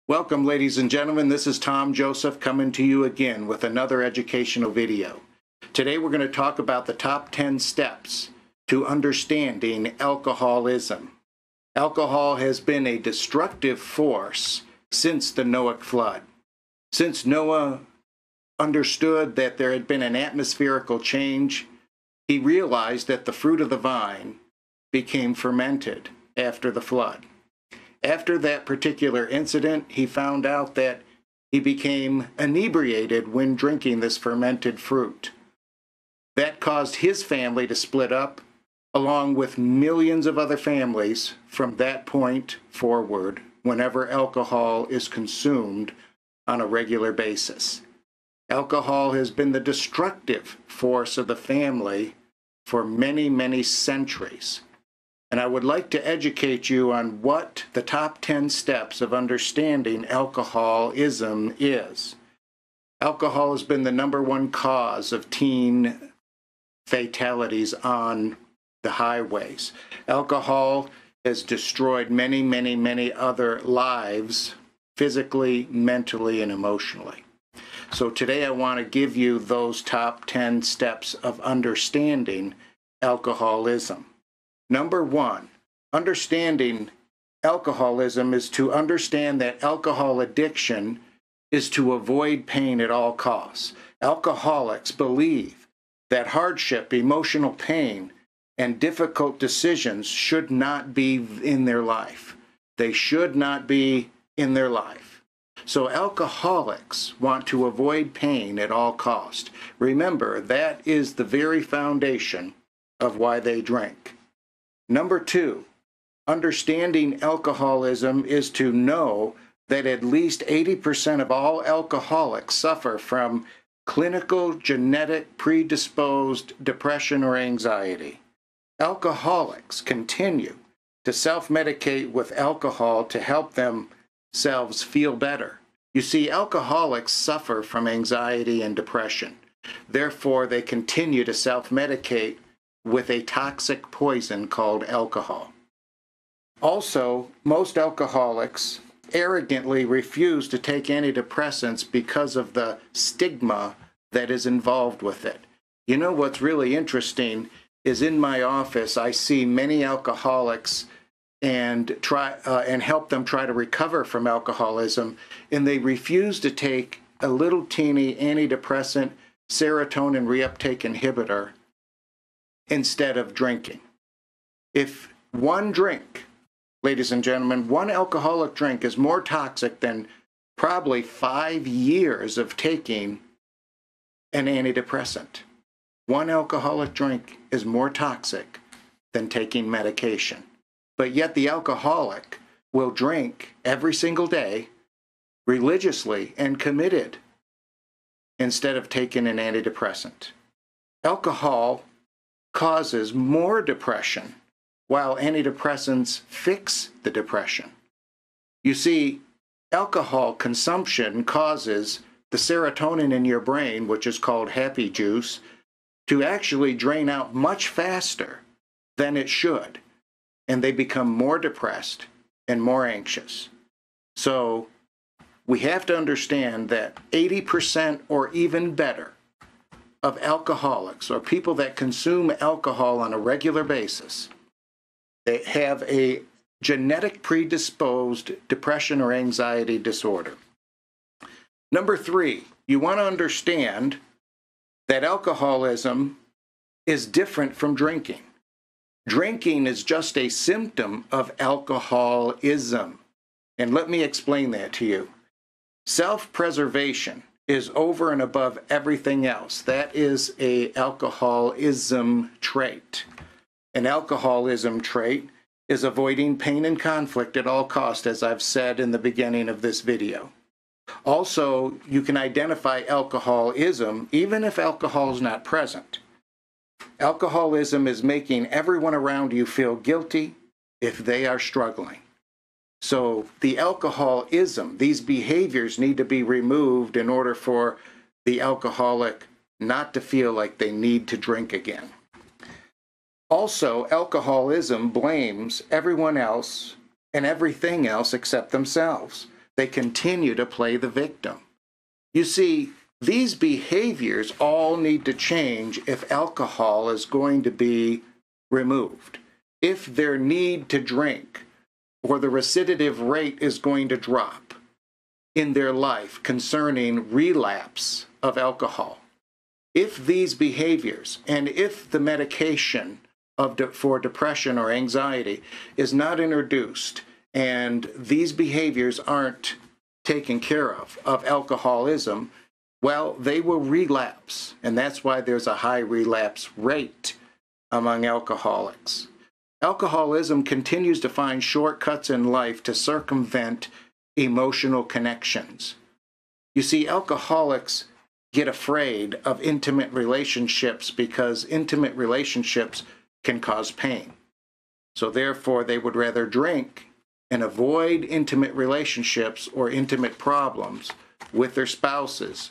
Welcome, ladies and gentlemen. This is Tom Joseph coming to you again with another educational video. Today we're going to talk about the top 10 steps to understanding alcoholism. Alcohol has been a destructive force since the Noahic flood. Since Noah understood that there had been an atmospherical change, he realized that the fruit of the vine became fermented after the flood. After that particular incident, he found out that he became inebriated when drinking this fermented fruit. That caused his family to split up, along with millions of other families from that point forward whenever alcohol is consumed on a regular basis. Alcohol has been the destructive force of the family for many, many centuries. And I would like to educate you on what the top 10 steps of understanding alcoholism is. Alcohol has been the #1 cause of teen fatalities on the highways. Alcohol has destroyed many, many, many other lives, physically, mentally, and emotionally. So today I want to give you those top 10 steps of understanding alcoholism. #1, understanding alcoholism is to understand that alcohol addiction is to avoid pain at all costs. Alcoholics believe that hardship, emotional pain, and difficult decisions should not be in their life. They should not be in their life. So alcoholics want to avoid pain at all costs. Remember, that is the very foundation of why they drink. #2, understanding alcoholism is to know that at least 80% of all alcoholics suffer from clinical, genetic, predisposed depression or anxiety. Alcoholics continue to self-medicate with alcohol to help themselves feel better. You see, alcoholics suffer from anxiety and depression. Therefore, they continue to self-medicate with a toxic poison called alcohol. Also, most alcoholics arrogantly refuse to take antidepressants because of the stigma that is involved with it. You know what's really interesting is in my office I see many alcoholics and help them try to recover from alcoholism, and they refuse to take a little teeny antidepressant serotonin reuptake inhibitor instead of drinking. If one drink, ladies and gentlemen, one alcoholic drink is more toxic than probably 5 years of taking an antidepressant. One alcoholic drink is more toxic than taking medication. But yet the alcoholic will drink every single day, religiously and committed, instead of taking an antidepressant. Alcohol causes more depression, while antidepressants fix the depression. You see, alcohol consumption causes the serotonin in your brain, which is called happy juice, to actually drain out much faster than it should, and they become more depressed and more anxious. So we have to understand that 80% or even better of alcoholics, or people that consume alcohol on a regular basis, they have a genetic predisposed depression or anxiety disorder. #3, you want to understand that alcoholism is different from drinking. Drinking is just a symptom of alcoholism. And let me explain that to you. Self-preservation is over and above everything else. That is an alcoholism trait. An alcoholism trait is avoiding pain and conflict at all costs, as I've said in the beginning of this video. Also, you can identify alcoholism even if alcohol is not present. Alcoholism is making everyone around you feel guilty if they are struggling. So the alcoholism, these behaviors need to be removed in order for the alcoholic not to feel like they need to drink again. Also, alcoholism blames everyone else and everything else except themselves. They continue to play the victim. You see, these behaviors all need to change if alcohol is going to be removed. If their need to drink or the recidive rate is going to drop in their life concerning relapse of alcohol. If these behaviors and if the medication for depression or anxiety is not introduced and these behaviors aren't taken care of alcoholism, well, they will relapse. And that's why there's a high relapse rate among alcoholics. Alcoholism continues to find shortcuts in life to circumvent emotional connections. You see, alcoholics get afraid of intimate relationships because intimate relationships can cause pain. So therefore, they would rather drink and avoid intimate relationships or intimate problems with their spouses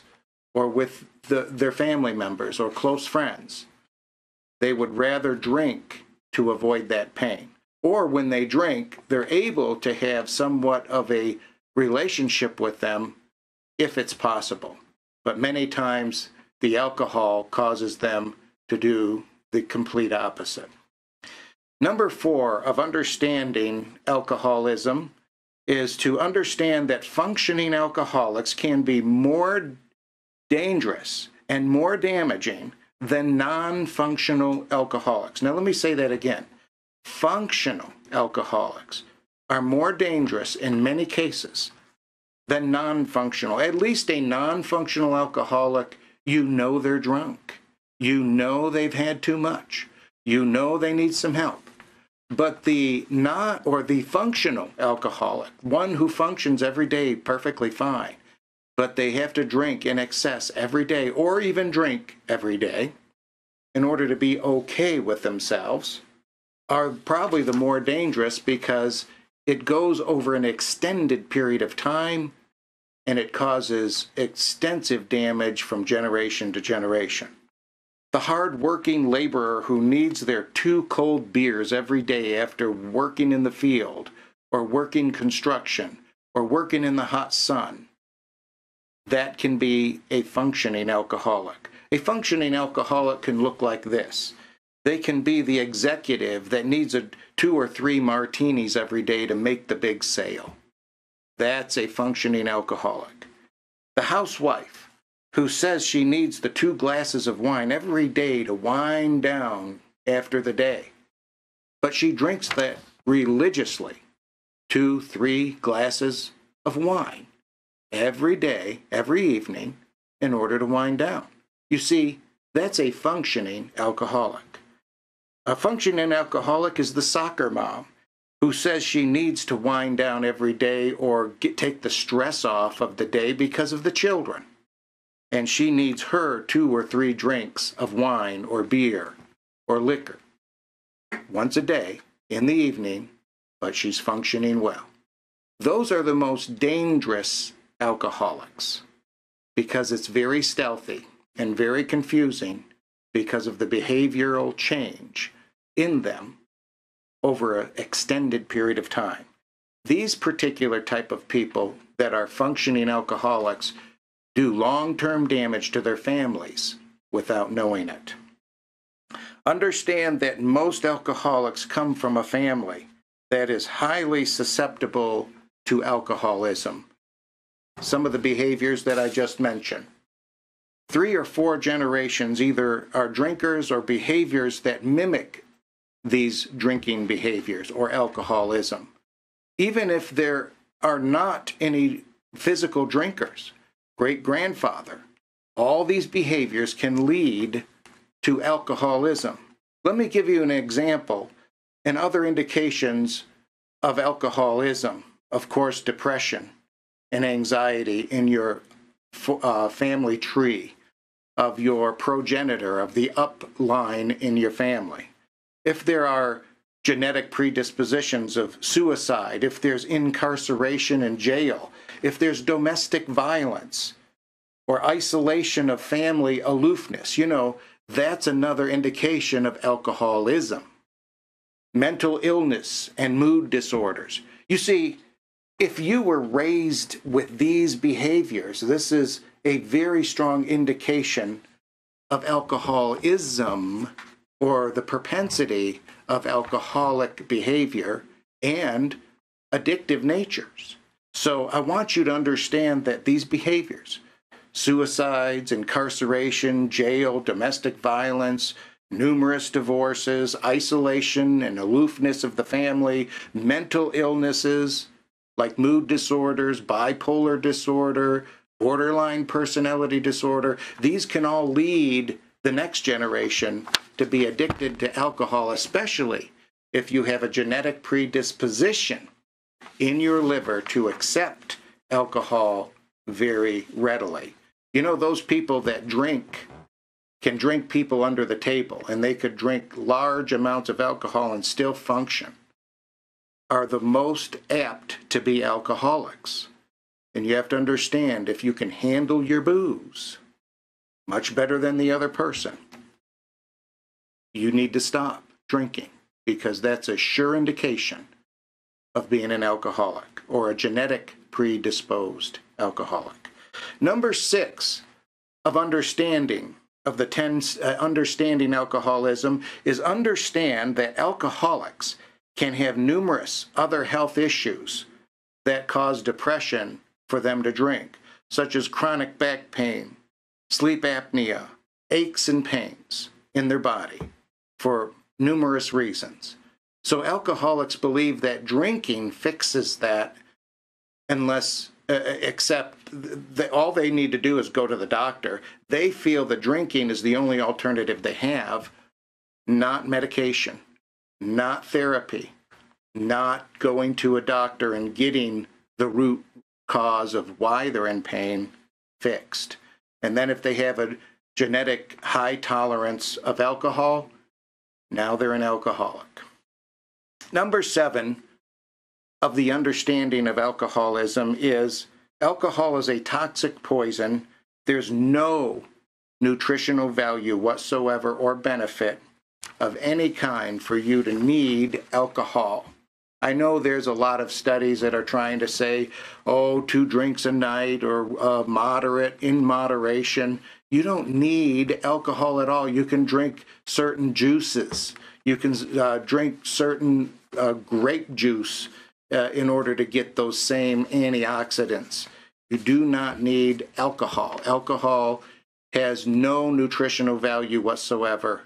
or with their family members or close friends. They would rather drink to avoid that pain. Or when they drink, they're able to have somewhat of a relationship with them if it's possible. But many times the alcohol causes them to do the complete opposite. Number 4 of understanding alcoholism is to understand that functioning alcoholics can be more dangerous and more damaging than non-functional alcoholics. Now let me say that again. Functional alcoholics are more dangerous in many cases than non-functional. At least a non-functional alcoholic, you know they're drunk. You know they've had too much. You know they need some help. But the functional alcoholic, one who functions every day perfectly fine, but they have to drink in excess every day or even drink every day in order to be okay with themselves, are probably the more dangerous because it goes over an extended period of time and it causes extensive damage from generation to generation. The hard-working laborer who needs their 2 cold beers every day after working in the field or working construction or working in the hot sun, that can be a functioning alcoholic. A functioning alcoholic can look like this. They can be the executive that needs 2 or 3 martinis every day to make the big sale. That's a functioning alcoholic. The housewife who says she needs the 2 glasses of wine every day to wind down after the day, but she drinks that religiously, 2, 3 glasses of wine every day, every evening, in order to wind down. You see, that's a functioning alcoholic. A functioning alcoholic is the soccer mom who says she needs to wind down every day or take the stress off of the day because of the children. And she needs her 2 or 3 drinks of wine or beer or liquor once a day in the evening, but she's functioning well. Those are the most dangerous alcoholics because it's very stealthy and very confusing because of the behavioral change in them over an extended period of time. These particular type of people that are functioning alcoholics do long-term damage to their families without knowing it. Understand that most alcoholics come from a family that is highly susceptible to alcoholism. Some of the behaviors that I just mentioned. 3 or 4 generations either are drinkers or behaviors that mimic these drinking behaviors or alcoholism. Even if there are not any physical drinkers, great-grandfather, all these behaviors can lead to alcoholism. Let me give you an example and other indications of alcoholism. Of course, depression and anxiety in your family tree of your progenitor, of the upline in your family. If there are genetic predispositions of suicide, if there's incarceration in jail, if there's domestic violence or isolation of family aloofness, that's another indication of alcoholism. Mental illness and mood disorders. You see, if you were raised with these behaviors, this is a very strong indication of alcoholism, or the propensity of alcoholic behavior and addictive natures. So I want you to understand that these behaviors, suicides, incarceration, jail, domestic violence, numerous divorces, isolation and aloofness of the family, mental illnesses like mood disorders, bipolar disorder, borderline personality disorder, these can all lead the next generation to be addicted to alcohol, especially if you have a genetic predisposition in your liver to accept alcohol very readily. You know, those people that drink can drink people under the table, and they could drink large amounts of alcohol and still function, are the most apt to be alcoholics. And you have to understand, if you can handle your booze much better than the other person, you need to stop drinking, because that's a sure indication of being an alcoholic or a genetic predisposed alcoholic. Number 6 of understanding of the 10 understanding alcoholism is understand that alcoholics can have numerous other health issues that cause depression for them to drink, such as chronic back pain, sleep apnea, aches and pains in their body for numerous reasons. So alcoholics believe that drinking fixes that, unless except that all they need to do is go to the doctor. They feel that drinking is the only alternative they have, not medication, not therapy, not going to a doctor and getting the root cause of why they're in pain fixed. And then if they have a genetic high tolerance of alcohol, now they're an alcoholic. Number 7 of the understanding of alcoholism is alcohol is a toxic poison. There's no nutritional value whatsoever or benefit of any kind for you to need alcohol. I know there's a lot of studies that are trying to say, oh, 2 drinks a night, or moderate, in moderation. You don't need alcohol at all. You can drink certain juices. You can drink certain grape juice in order to get those same antioxidants. You do not need alcohol. Alcohol has no nutritional value whatsoever,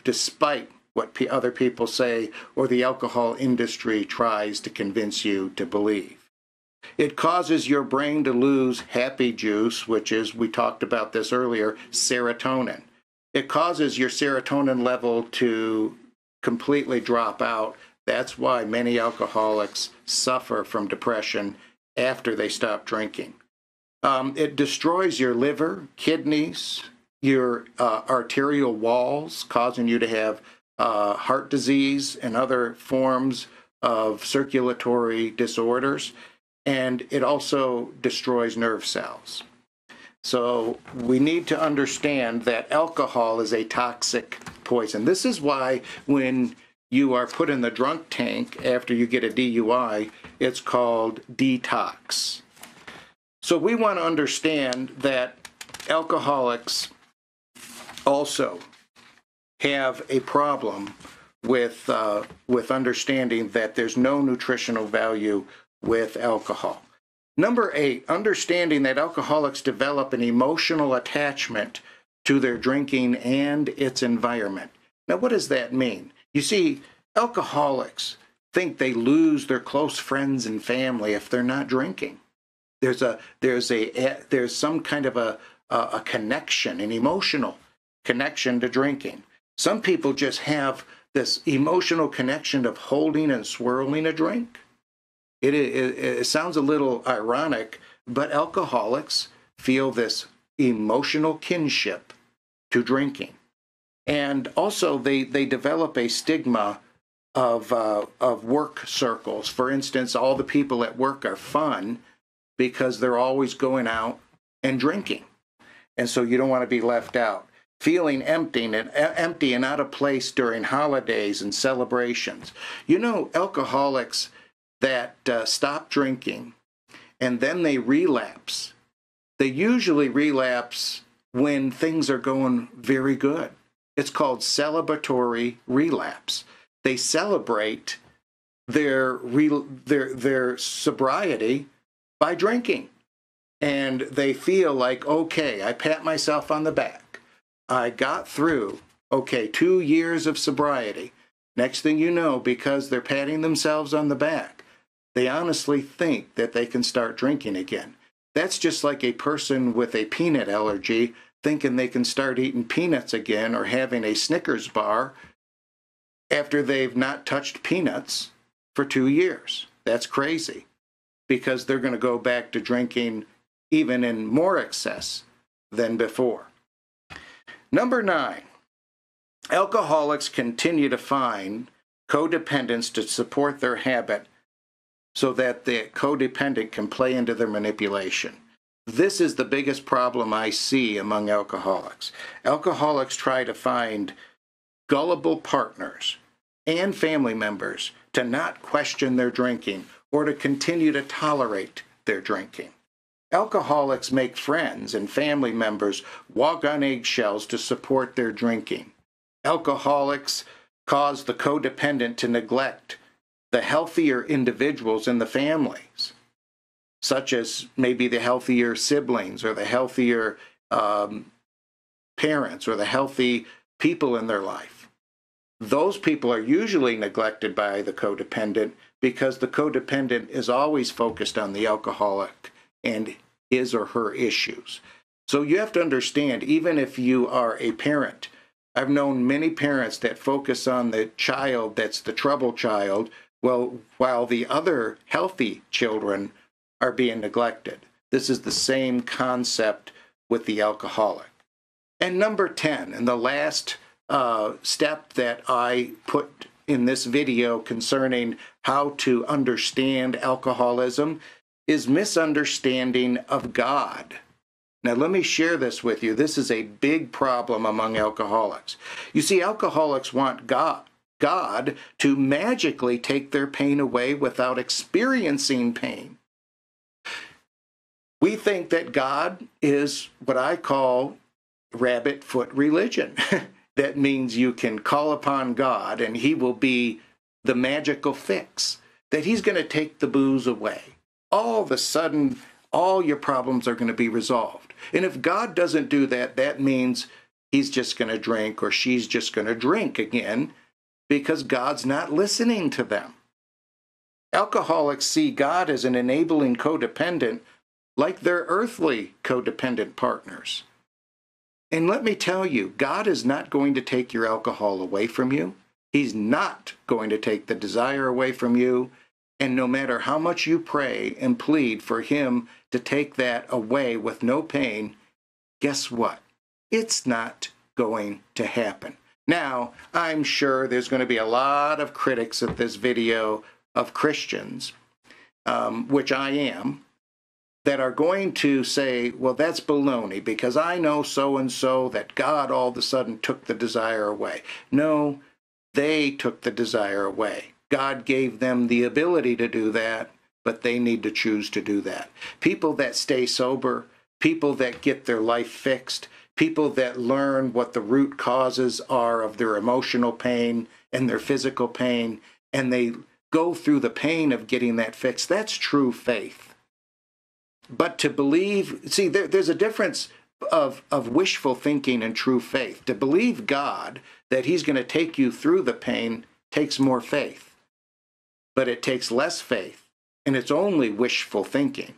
despite what other people say or the alcohol industry tries to convince you to believe. It causes your brain to lose happy juice, which is, we talked about this earlier, serotonin. It causes your serotonin level to completely drop out. That's why many alcoholics suffer from depression after they stop drinking. It destroys your liver, kidneys, your arterial walls, causing you to have heart disease and other forms of circulatory disorders. And it also destroys nerve cells. So we need to understand that alcohol is a toxic poison. This is why when you are put in the drunk tank after you get a DUI, it's called detox. So we want to understand that alcoholics also have a problem with understanding that there's no nutritional value with alcohol. Number 8, understanding that alcoholics develop an emotional attachment to their drinking and its environment. Now, what does that mean? You see, alcoholics think they lose their close friends and family if they're not drinking. There's some kind of a connection, an emotional connection to drinking. Some people just have this emotional connection of holding and swirling a drink. It sounds a little ironic, but alcoholics feel this emotional kinship to drinking. And also they develop a stigma of work circles. For instance, all the people at work are fun because they're always going out and drinking. And so you don't want to be left out. Feeling empty and out of place during holidays and celebrations. You know, alcoholics that stop drinking and then they relapse. They usually relapse when things are going very good. It's called celebratory relapse. They celebrate their sobriety by drinking. And they feel like, okay, I pat myself on the back. I got through, okay, 2 years of sobriety. Next thing you know, because they're patting themselves on the back, they honestly think that they can start drinking again. That's just like a person with a peanut allergy thinking they can start eating peanuts again or having a Snickers bar after they've not touched peanuts for 2 years. That's crazy, because they're going to go back to drinking even in more excess than before. Number 9, alcoholics continue to find codependents to support their habit so that the codependent can play into their manipulation. This is the biggest problem I see among alcoholics. Alcoholics try to find gullible partners and family members to not question their drinking or to continue to tolerate their drinking. Alcoholics make friends and family members walk on eggshells to support their drinking. Alcoholics cause the codependent to neglect the healthier individuals in the families, such as maybe the healthier siblings or the healthier parents or the healthy people in their life. Those people are usually neglected by the codependent because the codependent is always focused on the alcoholic and his or her issues. So you have to understand, even if you are a parent, I've known many parents that focus on the child that's the trouble child, while the other healthy children are being neglected. This is the same concept with the alcoholic. And number 10, and the last step that I put in this video concerning how to understand alcoholism is misunderstanding of God. Now let me share this with you. This is a big problem among alcoholics. You see, alcoholics want God to magically take their pain away without experiencing pain. We think that God is what I call rabbit foot religion. That means you can call upon God and he will be the magical fix, that he's going to take the booze away. All of a sudden, all your problems are going to be resolved. And if God doesn't do that, that means he's just going to drink or she's just going to drink again because God's not listening to them. Alcoholics see God as an enabling codependent like their earthly codependent partners. And let me tell you, God is not going to take your alcohol away from you. He's not going to take the desire away from you. And no matter how much you pray and plead for him to take that away with no pain, guess what? It's not going to happen. Now, I'm sure there's going to be a lot of critics of this video of Christians, which I am, that are going to say, well, that's baloney because I know so-and-so that God all of a sudden took the desire away. No, they took the desire away. God gave them the ability to do that, but they need to choose to do that. People that stay sober, people that get their life fixed, people that learn what the root causes are of their emotional pain and their physical pain, and they go through the pain of getting that fixed, that's true faith. But to believe, see, there's a difference of wishful thinking and true faith. To believe God that he's going to take you through the pain takes more faith. But it takes less faith, and it's only wishful thinking.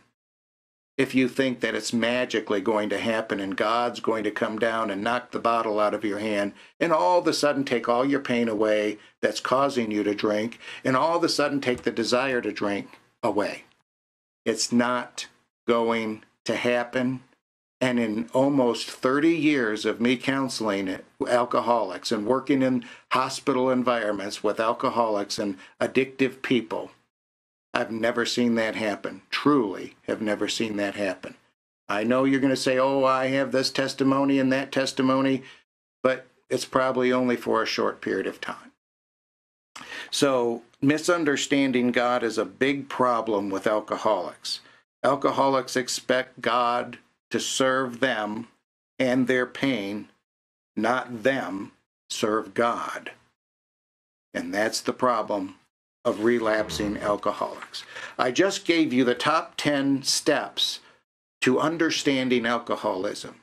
If you think that it's magically going to happen and God's going to come down and knock the bottle out of your hand and all of a sudden take all your pain away that's causing you to drink and all of a sudden take the desire to drink away. It's not going to happen. And in almost 30 years of me counseling alcoholics and working in hospital environments with alcoholics and addictive people, I've never seen that happen. Truly have never seen that happen. I know you're going to say, oh, I have this testimony and that testimony, but it's probably only for a short period of time. So misunderstanding God is a big problem with alcoholics. Alcoholics expect God to serve them and their pain, not them serve God. And that's the problem of relapsing alcoholics. I just gave you the top 10 steps to understanding alcoholism.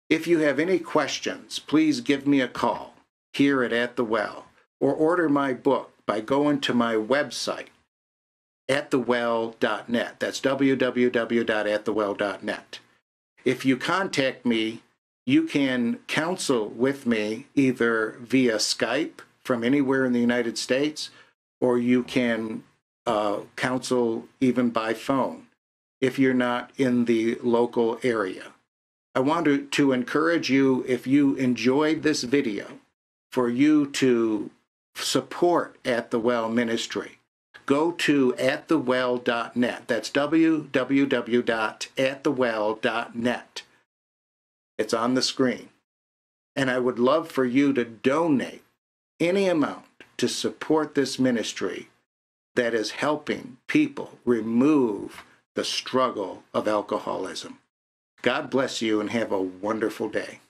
If you have any questions, please give me a call here at the Well, or order my book by going to my website, atthewell.net. That's www.atthewell.net. If you contact me, you can counsel with me either via Skype from anywhere in the United States, or you can counsel even by phone if you're not in the local area. I want to encourage you, if you enjoyed this video, for you to support At the Well Ministry. Go to atthewell.net. That's www.atthewell.net. It's on the screen. And I would love for you to donate any amount to support this ministry that is helping people remove the struggle of alcoholism. God bless you and have a wonderful day.